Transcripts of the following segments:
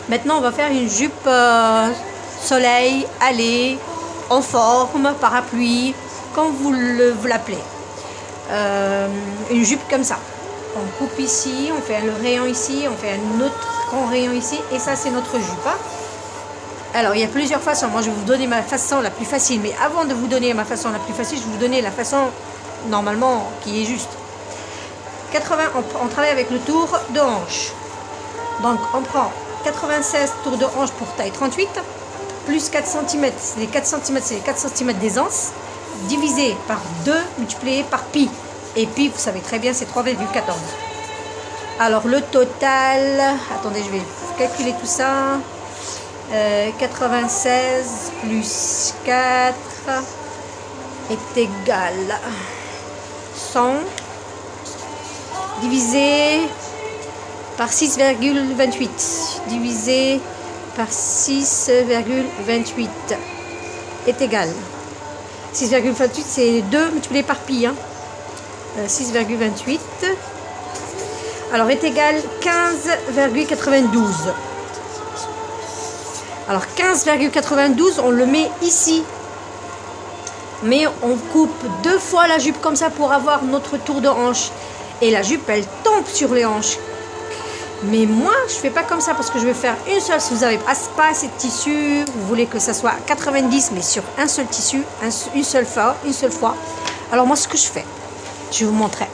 Maintenant, on va faire une jupe soleil, allée, en forme, parapluie, comme vous l'appelez. Une jupe comme ça. On coupe ici, on fait le rayon ici, on fait un autre grand rayon ici, et ça c'est notre jupe. Hein. Alors il y a plusieurs façons. Moi je vais vous donner ma façon la plus facile, mais avant de vous donner ma façon la plus facile, je vais vous donner la façon normalement qui est juste. 80, on travaille avec le tour de hanche. Donc on prend 96 tours de hanche pour taille 38, plus 4 cm. Les 4 cm, c'est les 4 cm d'aisance, divisé par 2, multiplié par pi. Et pi, vous savez très bien, c'est 3,14. Alors le total, attendez, je vais calculer tout ça. 96 plus 4 est égal 100 divisé par 6,28 divisé par 6,28 est égal 6,28, c'est 2 multiplié par pi. Hein. 6,28 alors est égal 15,92. Alors 15,92, on le met ici. Mais on coupe 2 fois la jupe comme ça pour avoir notre tour de hanche. Et la jupe, elle tombe sur les hanches. Mais moi, je ne fais pas comme ça parce que je vais faire une seule. Si vous n'avez pas assez de tissu, vous voulez que ça soit 90, mais sur un seul tissu, une seule fois. Alors moi, ce que je fais, je vais vous montrer.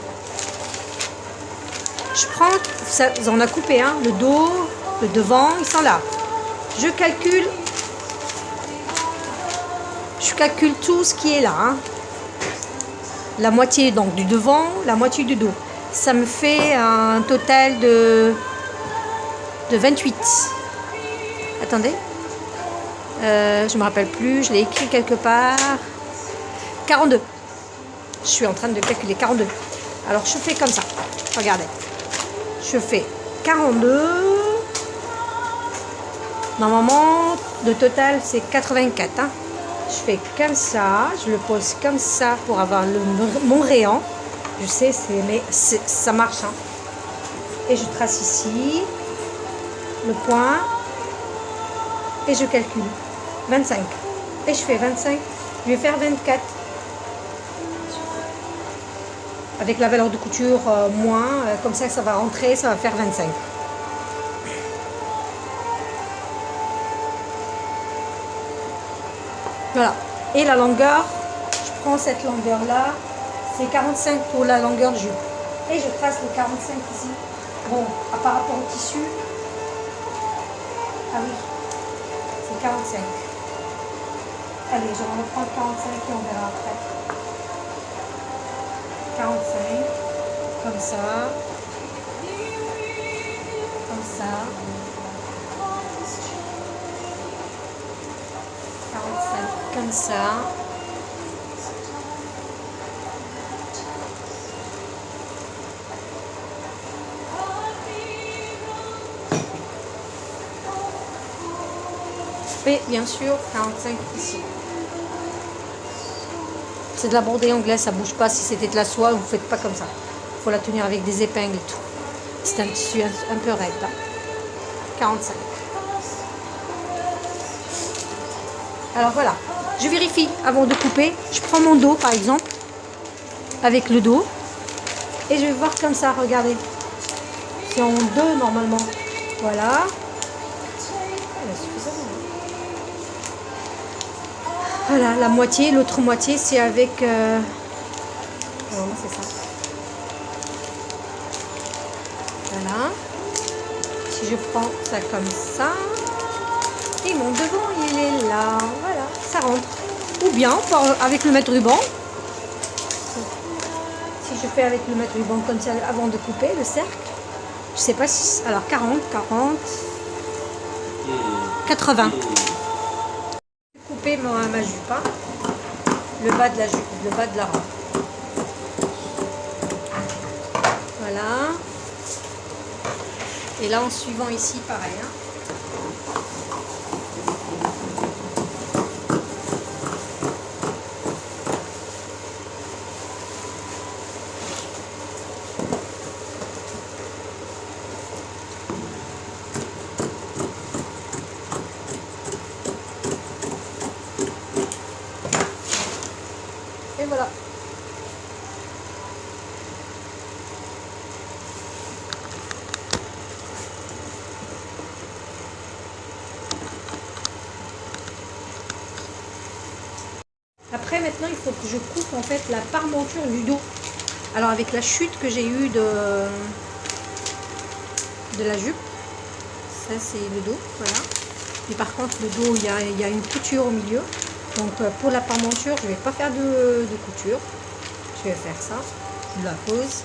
Je prends, ça, on a coupé hein, le dos, le devant, ils sont là. Je calcule tout ce qui est là. Hein. La moitié donc du devant, la moitié du dos. Ça me fait un total de 28. Attendez. Je ne me rappelle plus, je l'ai écrit quelque part. 42. Je suis en train de calculer 42. Alors je fais comme ça. Regardez. Je fais 42. Normalement, le total, c'est 84. Hein. Je fais comme ça, je le pose comme ça pour avoir mon rayon. Je sais, mais ça marche. Hein. Et je trace ici le point et je calcule 25. Et je fais 25, je vais faire 24. Avec la valeur de couture moins, comme ça va rentrer, ça va faire 25. Voilà. Et la longueur, je prends cette longueur-là, c'est 45 pour la longueur de jupe. Et je trace le 45 ici. Bon, par rapport au tissu, ah oui, c'est 45. Allez, je vais reprendre 45 et on verra après. 45, comme ça, comme ça. 45 comme ça. Et bien sûr 45 ici. C'est de la brodée anglaise, ça bouge pas. Si c'était de la soie, vous faites pas comme ça. Il faut la tenir avec des épingles et tout. C'est un tissu un peu raide. Hein. 45. Alors voilà, je vérifie avant de couper. Je prends mon dos par exemple, avec le dos. Et je vais voir comme ça, regardez. C'est en deux normalement. Voilà. Voilà, la moitié, l'autre moitié c'est avec... Alors, c'est ça. Voilà. Si je prends ça comme ça. Et mon devant, il est là. Voilà, ça rentre. Ou bien, avec le mètre-ruban. Si je fais avec le mètre-ruban comme ça, avant de couper le cercle. Je sais pas si... Alors, 40, 80. Couper ma jupe. Hein. Le bas de la jupe, le bas de la robe. Voilà. Et là, en suivant ici, pareil. Hein. Après, maintenant, il faut que je coupe en fait la parmenture du dos. Alors, avec la chute que j'ai eue de la jupe, ça c'est le dos, voilà. Et par contre, le dos, il y a une couture au milieu. Donc, pour la parmenture, je ne vais pas faire de couture. Je vais faire ça. Je la pose.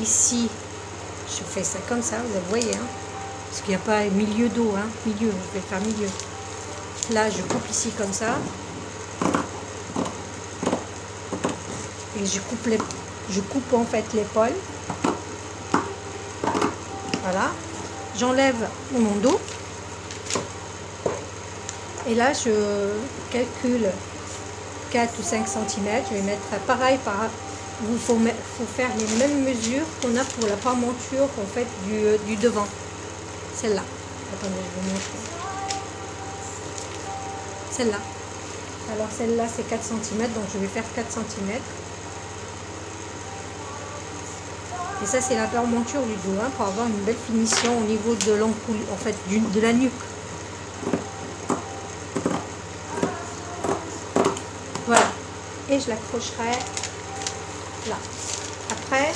Ici, je fais ça comme ça, vous voyez, hein, parce qu'il n'y a pas milieu dos, hein, milieu, je vais faire milieu. Là, je coupe ici comme ça. Et je coupe en fait l'épaule. Voilà. J'enlève mon dos. Et là, je calcule 4 ou 5 cm. Je vais mettre pareil par... Il faut faire les mêmes mesures qu'on a pour la parmenture en fait du devant. Celle-là. Attendez, je vais vous montrer. Celle-là. Alors celle-là c'est 4 cm, donc je vais faire 4 cm. Et ça c'est la parmenture du dos, hein, pour avoir une belle finition au niveau de l'encoule, en fait de la nuque. Voilà. Et je l'accrocherai là. Après,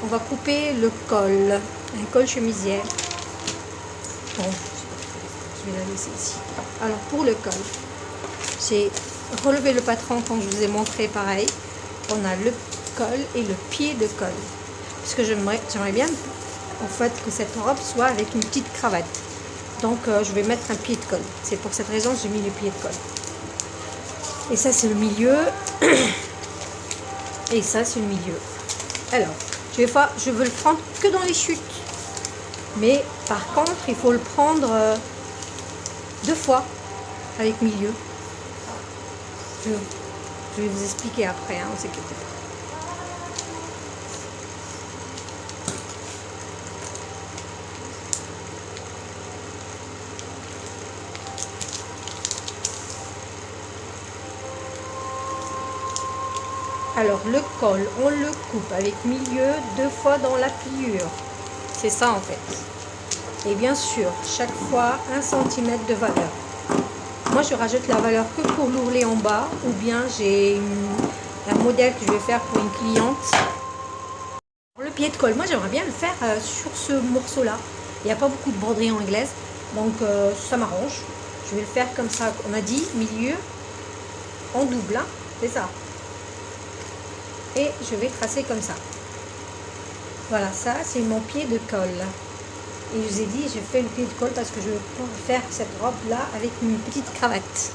on va couper le col, un col chemisière. Bon, je vais la laisser ici. Alors pour le col, j'ai relevé le patron quand je vous ai montré pareil. On a le col et le pied de col. Parce que j'aimerais bien en fait que cette robe soit avec une petite cravate. Donc je vais mettre un pied de col. C'est pour cette raison que j'ai mis le pied de col. Et ça c'est le milieu. Et ça c'est le milieu. Alors, je veux le prendre que dans les chutes. Mais par contre, il faut le prendre 2 fois avec milieu. Je vais vous expliquer après, hein, on s'inquiète pas. Alors le col, on le coupe avec milieu 2 fois dans la pliure. C'est ça en fait. Et bien sûr, chaque fois 1 cm de valeur. Moi je rajoute la valeur que pour l'ourlet en bas, ou bien j'ai un modèle que je vais faire pour une cliente. Le pied de col, moi j'aimerais bien le faire sur ce morceau là. Il n'y a pas beaucoup de broderie anglaise, donc ça m'arrange. Je vais le faire comme ça, on a dit milieu en double, hein, c'est ça. Et je vais tracer comme ça. Voilà, ça c'est mon pied de col. Et je vous ai dit, j'ai fait le pied de col parce que je veux faire cette robe là avec une petite cravate.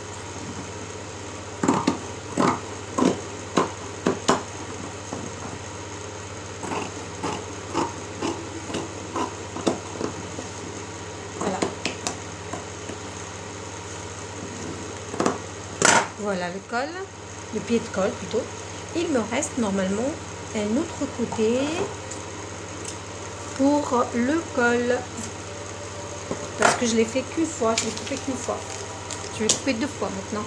Voilà. Voilà le col, le pied de col plutôt. Il me reste normalement un autre côté pour le col, parce que je l'ai fait qu'une fois, je l'ai coupé qu'une fois. Je vais couper 2 fois maintenant.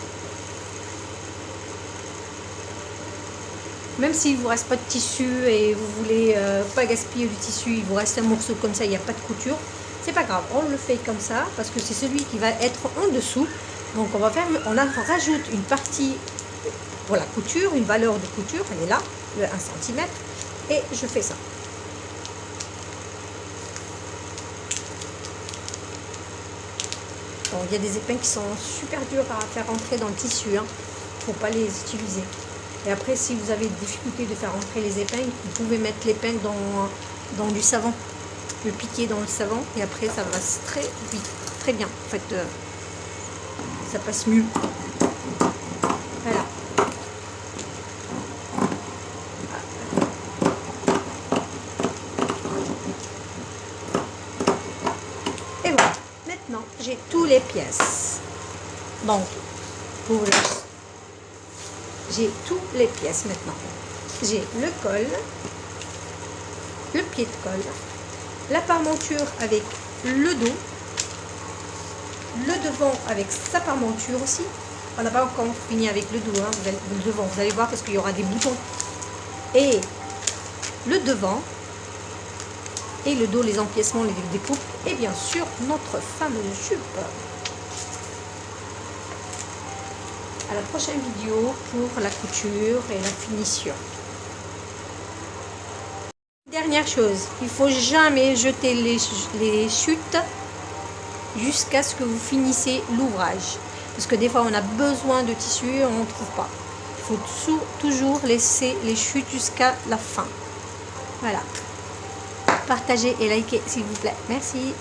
Même s'il ne vous reste pas de tissu et vous voulez pas gaspiller du tissu, il vous reste un morceau comme ça, il n'y a pas de couture, c'est pas grave, on le fait comme ça parce que c'est celui qui va être en dessous. Donc on rajoute une partie pour la couture, une valeur de couture, elle est là, de 1 cm, et je fais ça. Bon, il y a des épingles qui sont super durs à faire rentrer dans le tissu, hein. Faut pas les utiliser. Et après, si vous avez des difficultés de faire rentrer les épingles, vous pouvez mettre l'épingle dans du savon, le piquer dans le savon, et après ça passe très vite, très bien. En fait, ça passe mieux. Voilà. Et voilà. Maintenant, j'ai toutes les pièces. Donc, j'ai toutes les pièces maintenant. J'ai le col, le pied de col, la parmenture avec le dos, le devant avec sa parmenture aussi. On n'a pas encore fini avec le dos, hein, le devant, vous allez voir parce qu'il y aura des boutons. Et le devant et le dos, les empiècements, les découpes, et bien sûr notre fameuse jupe. à la prochaine vidéo pour la couture et la finition. Dernière chose, il faut jamais jeter les chutes jusqu'à ce que vous finissez l'ouvrage. Parce que des fois on a besoin de tissu et on ne trouve pas. Il faut toujours laisser les chutes jusqu'à la fin. Voilà. Partagez et likez s'il vous plaît. Merci.